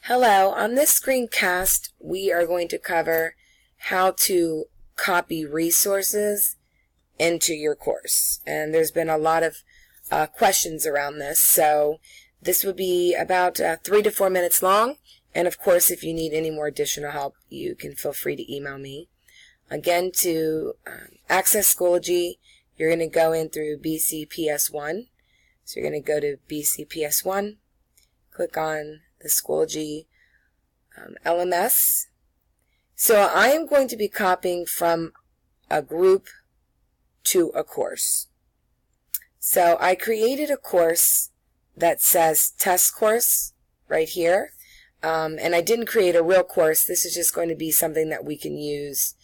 Hello, on this screencast we are going to cover how to copy resources into your course. And there's been a lot of questions around this, so this would be about 3 to 4 minutes long. And of course, if you need any more additional help, you can feel free to email me. Again, to access Schoology, you're going to go in through BCPS1. So you're going to go to BCPS1, click on the Schoology LMS. So I am going to be copying from a group to a course. So I created a course that says test course right here. And I didn't create a real course. This is just going to be something that we can use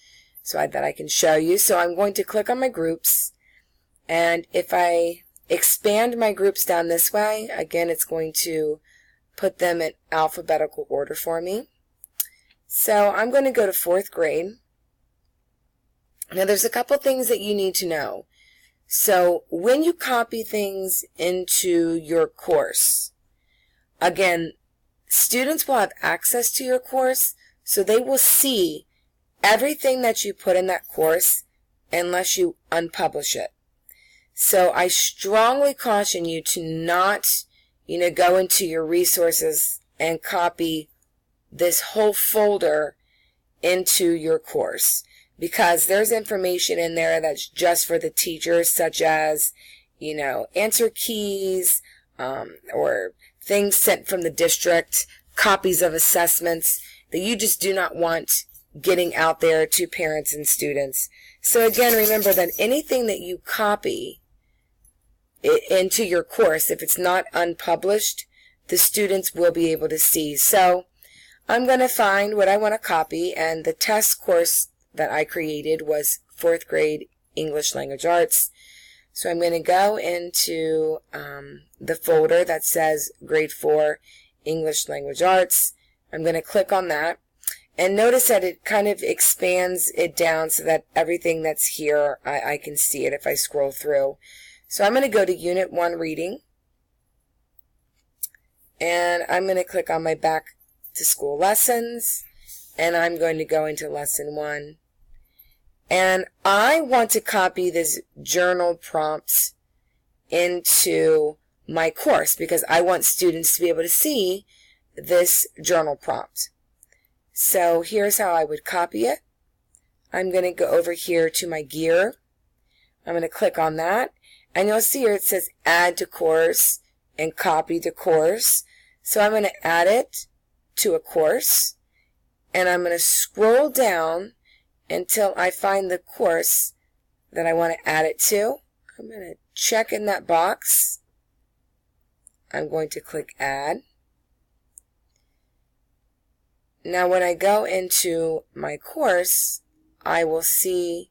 so that I can show you. So I'm going to click on my groups. And if I expand my groups down this way, again, it's going to put them in alphabetical order for me. So I'm going to go to 4th grade. Now there's a couple things that you need to know. So when you copy things into your course, again, students will have access to your course, so they will see everything that you put in that course unless you unpublish it. So I strongly caution you to not go into your resources and copy this whole folder into your course, because there's information in there that's just for the teachers, such as, answer keys, or things sent from the district, copies of assessments that you just do not want getting out there to parents and students. So again, remember that anything that you copy into your course, if it's not unpublished, the students will be able to see. So I'm going to find what I want to copy, and the test course that I created was 4th grade English Language Arts. So I'm going to go into the folder that says Grade 4 English Language Arts. I'm going to click on that, and notice that it kind of expands it down so that everything that's here, I can see it if I scroll through. So I'm going to go to Unit 1 Reading, and I'm going to click on my Back to School Lessons, and I'm going to go into Lesson 1. And I want to copy this journal prompt into my course because I want students to be able to see this journal prompt. So here's how I would copy it. I'm going to go over here to my gear. I'm going to click on that. And you'll see here it says add to course and copy to course. So I'm going to add it to a course. And I'm going to scroll down until I find the course that I want to add it to. I'm going to check in that box. I'm going to click add. Now when I go into my course, I will see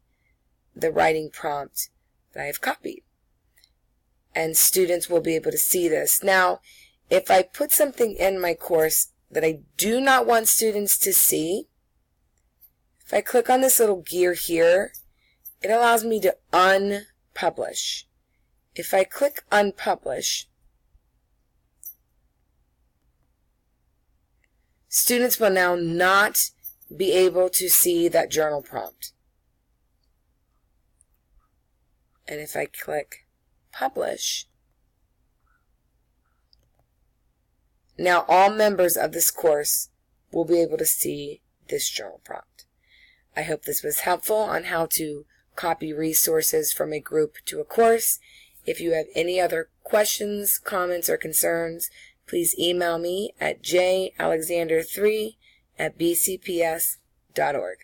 the writing prompt that I have copied. And students will be able to see this. Now, if I put something in my course that I do not want students to see, if I click on this little gear here, it allows me to unpublish. If I click unpublish, students will now not be able to see that journal prompt. And if I click publish, now all members of this course will be able to see this journal prompt. I hope this was helpful on how to copy resources from a group to a course. If you have any other questions, comments, or concerns, please email me atjalexander3@bcps.org.